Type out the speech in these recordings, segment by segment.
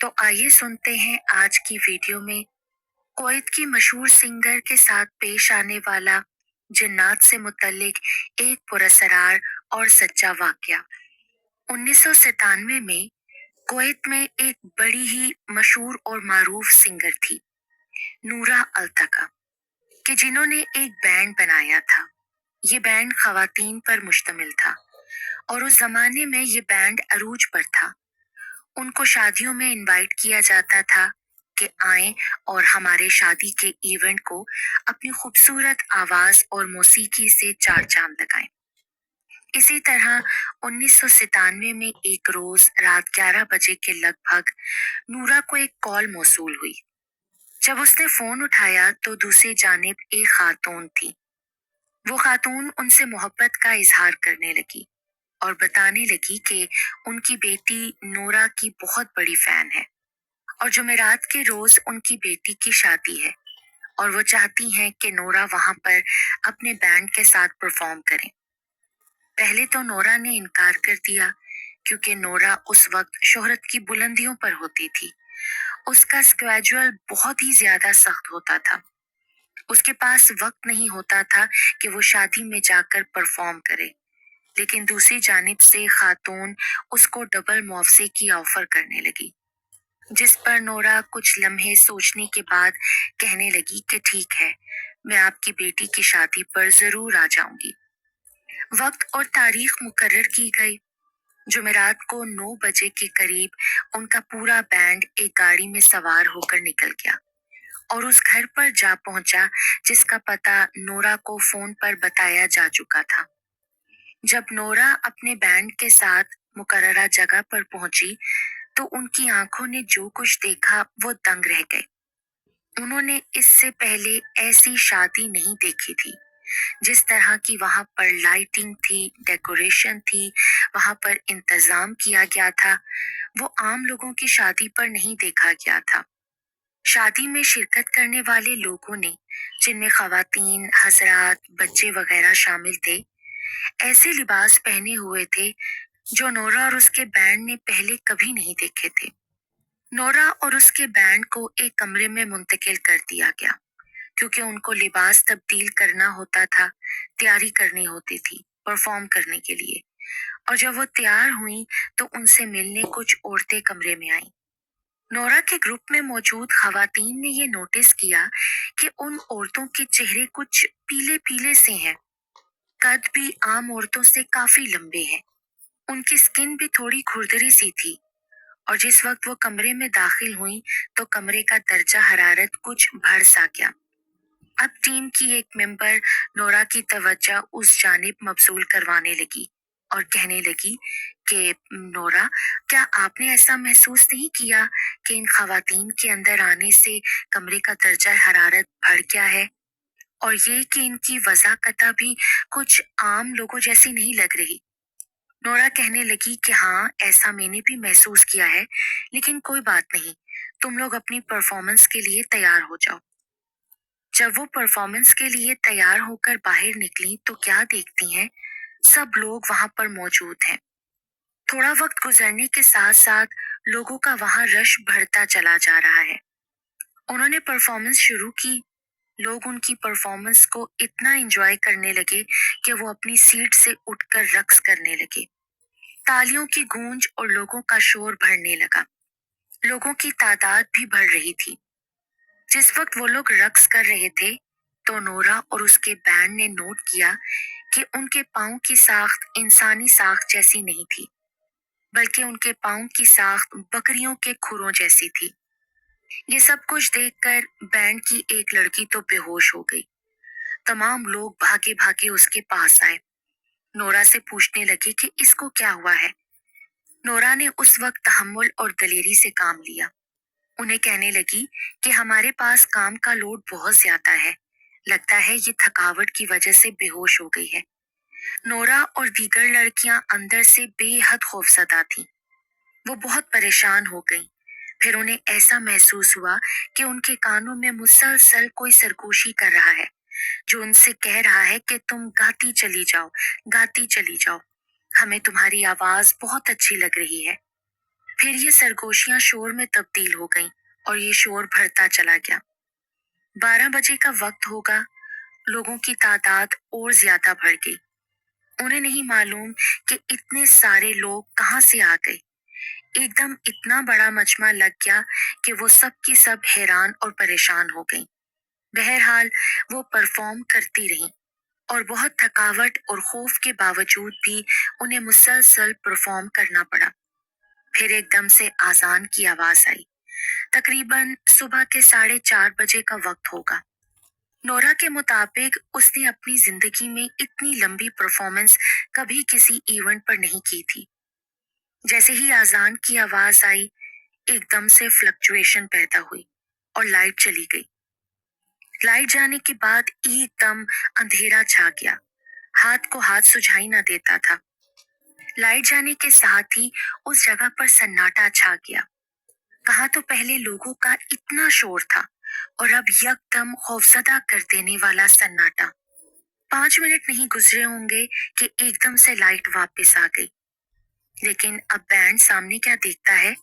तो आइए सुनते हैं आज की वीडियो में कुवैत की मशहूर सिंगर के साथ पेश आने वाला जिन्नात से मुतल्लिक एक पुरस्कार और सच्चा वाकया। 1997 में कुवैत में एक बड़ी ही मशहूर और मारूफ सिंगर थी, नूरा अल्तका, कि जिन्होंने एक बैंड बनाया था। ये बैंड खवातीन पर मुश्तमिल था और उस जमाने में ये बैंड अरूज पर था। उनको शादियों में इनवाइट किया जाता था कि आएं और हमारे शादी के इवेंट को अपनी खूबसूरत आवाज और मौसीकी से चार चांद लगाएं। इसी तरह 1997 में एक रोज रात 11 बजे के लगभग नूरा को एक कॉल मौसूल हुई। जब उसने फोन उठाया तो दूसरी जानिब एक खातून थी। वो खातून उनसे मोहब्बत का इजहार करने लगी और बताने लगी कि उनकी बेटी नूरा की बहुत बड़ी फैन है और जुमेरात के रोज उनकी बेटी की शादी है और वो चाहती हैं कि नोरा वहां पर अपने बैंड के साथ परफॉर्म करें। पहले तो नोरा ने इनकार कर दिया क्योंकि नोरा उस वक्त शोहरत की बुलंदियों पर होती थी। उसका स्केड्यूल बहुत ही ज्यादा सख्त होता था। उसके पास वक्त नहीं होता था कि वो शादी में जाकर परफॉर्म करे। लेकिन दूसरी जानिब से खातून उसको डबल मुआवजे की ऑफर करने लगी, जिस पर नोरा कुछ लम्हे सोचने के बाद कहने लगी कि ठीक है, मैं आपकी बेटी की शादी पर जरूर आ जाऊंगी। वक्त और तारीख मुकर्रर की गई। जुमेरात को 9 बजे के करीब उनका पूरा बैंड एक गाड़ी में सवार होकर निकल गया और उस घर पर जा पहुंचा जिसका पता नोरा को फोन पर बताया जा चुका था। जब नोरा अपने बैंड के साथ मुकर्ररा जगह पर पहुंची तो उनकी आंखों ने जो कुछ देखा वो दंग रह गए। उन्होंने इससे पहले ऐसी शादी नहीं देखी थी। जिस तरह की वहां पर लाइटिंग थी, डेकोरेशन थी, वहां पर इंतजाम किया गया था, वो आम लोगों की शादी पर नहीं देखा गया था। शादी में शिरकत करने वाले लोगों ने, जिनमें खवातीन, हजरात, बच्चे वगैरह शामिल थे, ऐसे लिबास पहने हुए थे जो नोरा और उसके बैंड ने पहले कभी नहीं देखे थे। नोरा और उसके बैंड को एक कमरे में मुंतकिल कर दिया गया क्योंकि उनको लिबास तब्दील करना होता था, तैयारी करनी होती थी परफॉर्म करने के लिए। और जब वो तैयार हुई तो उनसे मिलने कुछ औरतें कमरे में आईं। नोरा के ग्रुप में मौजूद खवातीन ने ये नोटिस किया कि उन औरतों के चेहरे कुछ पीले पीले से हैं, कद भी आम औरतों से काफी लंबे हैं, उनकी स्किन भी थोड़ी खुरदरी सी थी। और जिस वक्त वो कमरे में दाखिल हुई तो कमरे का दर्जा हरारत कुछ बढ़ सा गया। अब टीम की एक मेंबर नोरा की तवज्जो उस जानिब मबसूल करवाने लगी और कहने लगी कि नोरा, क्या आपने ऐसा महसूस नहीं किया कि इन खवातीन के अंदर आने से कमरे का दर्जा हरारत बढ़ गया है और ये कि इनकी वज़ाकता भी कुछ आम लोगों जैसी नहीं लग रही। नोरा कहने लगी कि हाँ, ऐसा मैंने भी महसूस किया है, लेकिन कोई बात नहीं, तुम लोग अपनी परफॉर्मेंस के लिए तैयार हो जाओ। जब वो परफॉर्मेंस के लिए तैयार होकर बाहर निकली तो क्या देखती हैं, सब लोग वहां पर मौजूद हैं। थोड़ा वक्त गुजरने के साथ साथ लोगों का वहां रश बढ़ता चला जा रहा है। उन्होंने परफॉर्मेंस शुरू की। लोग उनकी परफॉर्मेंस को इतना एंजॉय करने लगे कि वो अपनी सीट से उठकर रक्स करने लगे। तालियों की गूंज और लोगों का शोर बढ़ने लगा। लोगों की तादाद भी बढ़ रही थी। जिस वक्त वो लोग रक्स कर रहे थे तो नोरा और उसके बैंड ने नोट किया कि उनके पाँव की साख्त इंसानी साख्त जैसी नहीं थी, बल्कि उनके पाँव की साख्त बकरियों के खुरों जैसी थी। ये सब कुछ देखकर बैंड की एक लड़की तो बेहोश हो गई। तमाम लोग भागे भागे उसके पास आए, नोरा से पूछने लगे कि इसको क्या हुआ है। नोरा ने उस वक्त तहम्मुल और दलेरी से काम लिया। उन्हें कहने लगी कि हमारे पास काम का लोड बहुत ज्यादा है, लगता है ये थकावट की वजह से बेहोश हो गई है। नोरा और दीगर लड़कियां अंदर से बेहद खौफजदा थीं। वो बहुत परेशान हो गईं। फिर उन्हें ऐसा महसूस हुआ कि उनके कानों में मुसलसल कोई सरगोशी कर रहा है, जो उनसे कह रहा है कि तुम गाती चली जाओ, गाती चली जाओ, हमें तुम्हारी आवाज बहुत अच्छी लग रही है। फिर ये सरगोशियां शोर में तब्दील हो गईं और ये शोर बढ़ता चला गया। 12 बजे का वक्त होगा, लोगों की तादाद और ज्यादा बढ़ गई। उन्हें नहीं मालूम कि इतने सारे लोग कहाँ से आ गए। एकदम इतना बड़ा मजमा लग गया कि वो सब की सब हैरान और परेशान हो गईं। बहरहाल वो परफॉर्म करती रहीं और बहुत थकावट और खौफ के बावजूद भी उन्हें मुसलसल परफॉर्म करना पड़ा। फिर एकदम से आजान की आवाज आई। तकरीबन सुबह के 4:30 बजे का वक्त होगा। नोरा के मुताबिक उसने अपनी जिंदगी में इतनी लंबी परफॉर्मेंस कभी किसी इवेंट पर नहीं की थी। जैसे ही आजान की आवाज आई, एकदम से फ्लक्चुएशन पैदा हुई और लाइट चली गई। लाइट जाने के बाद एकदम अंधेरा छा गया। हाथ को हाथ सुझाई न देता था। लाइट जाने के साथ ही उस जगह पर सन्नाटा छा गया। कहाँ तो पहले लोगों का इतना शोर था और अब यकदम खौफजदा कर देने वाला सन्नाटा। 5 मिनट नहीं गुजरे होंगे कि एकदम से लाइट वापस आ गई। लेकिन अब बैंड सामने क्या देखता है,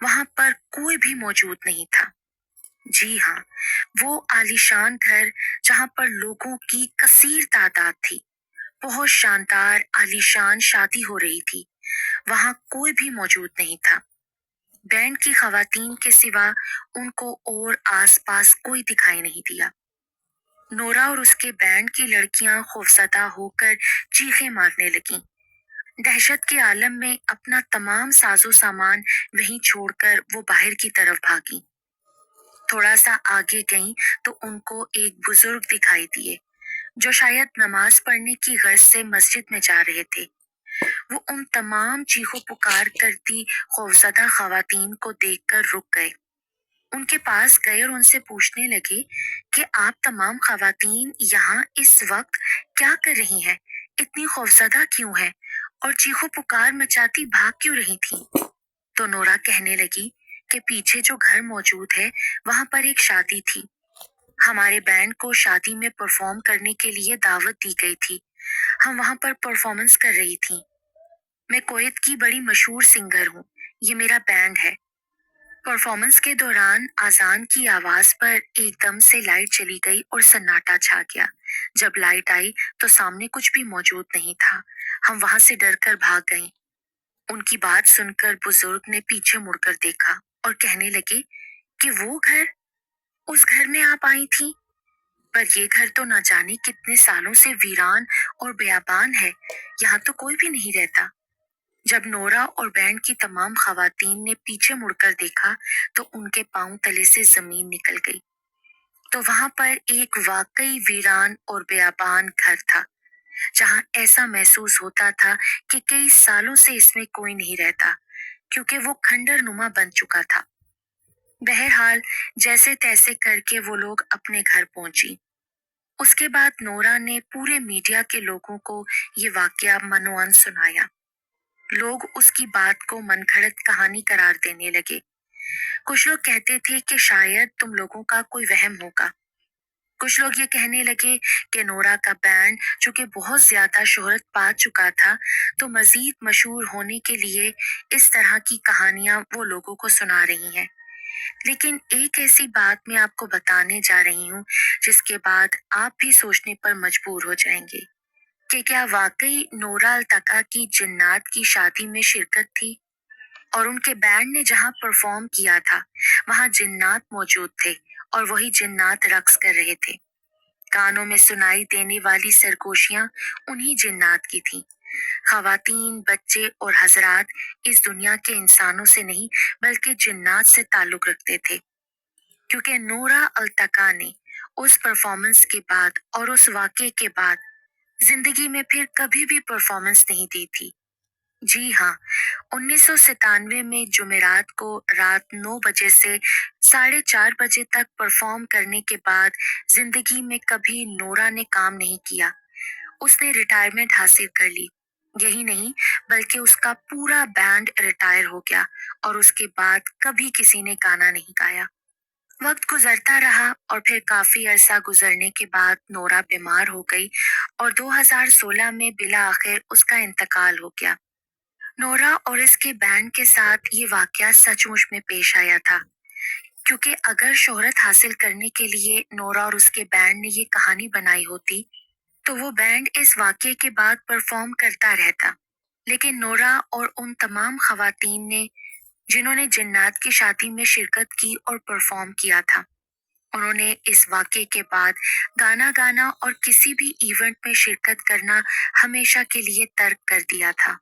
वहां पर कोई भी मौजूद नहीं था। जी हाँ, वो आलीशान घर जहां पर लोगों की कसीर तादाद थी, बहुत शानदार आलीशान शादी हो रही थी, वहां कोई भी मौजूद नहीं था। बैंड की खवातीन के सिवा उनको और आसपास कोई दिखाई नहीं दिया। नोरा और उसके बैंड की लड़कियां खौफजदा होकर चीखें मारने लगीं। दहशत के आलम में अपना तमाम साजो सामान वहीं छोड़कर वो बाहर की तरफ भागी। थोड़ा सा आगे गईं तो उनको एक बुजुर्ग दिखाई दिए जो शायद नमाज पढ़ने की गर्ज से मस्जिद में जा रहे थे। वो उन तमाम चीखों पुकार करती खौफजदा खवातीन को देखकर रुक गए। उनके पास गए और उनसे पूछने लगे कि आप तमाम खवातीन यहाँ इस वक्त क्या कर रही हैं, इतनी खौफजदा क्यों है और चीखों पुकार मचाती भाग क्यों रही थी। तो नोरा कहने लगी कि पीछे जो घर मौजूद है वहां पर एक शादी थी। हमारे बैंड को शादी में परफॉर्म करने के लिए दावत दी गई थी। हम वहां पर परफॉर्मेंस कर रही थी। मैं कुवैत की बड़ी मशहूर सिंगर हूँ। ये मेरा बैंड है। परफॉर्मेंस के दौरान आजान की आवाज पर एकदम से लाइट चली गई और सन्नाटा छा गया। जब लाइट आई तो सामने कुछ भी मौजूद नहीं था। हम वहां से डरकर भाग गए। उनकी बात सुनकर बुजुर्ग ने पीछे मुड़कर देखा और कहने लगे कि वो घर, उस घर में आप आई थी, पर ये घर तो न जाने कितने सालों से वीरान और बेयाबान है। यहाँ तो कोई भी नहीं रहता। जब नोरा और बैंड की तमाम खवातीन ने पीछे मुड़कर देखा तो उनके पांव तले से जमीन निकल गई। तो वहां पर एक वाकई वीरान और बेयाबान घर था, जहां ऐसा महसूस होता था कि कई सालों से इसमें कोई नहीं रहता, क्योंकि वो खंडर नुमा बन चुका था। बहरहाल जैसे तैसे करके वो लोग अपने घर पहुंची। उसके बाद नोरा ने पूरे मीडिया के लोगों को ये वाकया मनोअन सुनाया। लोग उसकी बात को मनगढ़ंत कहानी करार देने लगे। कुछ लोग कहते थे कि शायद तुम लोगों का कोई वहम होगा। कुछ लोग ये कहने लगे कि नोरा का बैंड चूंकि बहुत ज्यादा शोहरत पा चुका था, तो मजीद मशहूर होने के लिए इस तरह की कहानियां वो लोगों को सुना रही हैं। लेकिन एक ऐसी बात मैं आपको बताने जा रही हूँ जिसके बाद आप भी सोचने पर मजबूर हो जाएंगे कि क्या वाकई नोरा अल्तका की जिन्नात की शादी में शिरकत थी और उनके बैंड ने जहां परफॉर्म किया था वहां जिन्नात मौजूद थे और वही जिन्नात रक्स कर रहे थे। कानों में सुनाई देने वाली सरगोशियां उन्हीं जिन्नात की थी। खवातीन, बच्चे और हजरात इस दुनिया के इंसानों से नहीं बल्कि जिन्नात से ताल्लुक रखते थे, क्योंकि नोरा अल्तका ने उस परफॉर्मेंस के बाद और उस वाक़े के बाद जिंदगी में फिर कभी भी परफॉर्मेंस नहीं दी थी। जी हाँ, 1997 में जुमेरात को रात 9 बजे से 4:30 बजे तक परफॉर्म करने के बाद जिंदगी में कभी नोरा ने काम नहीं किया। उसने रिटायरमेंट हासिल कर ली। यही नहीं बल्कि उसका पूरा बैंड रिटायर हो गया और उसके बाद कभी किसी ने गाना नहीं गाया। वक्त गुजरता रहा और फिर काफी अरसा गुजरने के बाद नोरा बीमार हो गई और 2016 में बिला आखिर उसका इंतकाल हो गया। نورا اور اس کے بینڈ کے ساتھ یہ واقعہ سچ مچ میں پیش آیا تھا، کیونکہ اگر شہرت حاصل کرنے کے لیے نورا اور اس کے بینڈ نے یہ کہانی بنائی ہوتی تو وہ بینڈ اس واقعے کے بعد پرفارم کرتا رہتا۔ لیکن نورا اور ان تمام خواتین نے جنہوں نے جنات کی شادی میں شرکت کی اور پرفارم کیا تھا، انہوں نے اس واقعے کے بعد گانا گانا اور کسی بھی ایونٹ میں شرکت کرنا ہمیشہ کے لیے ترک کر دیا تھا۔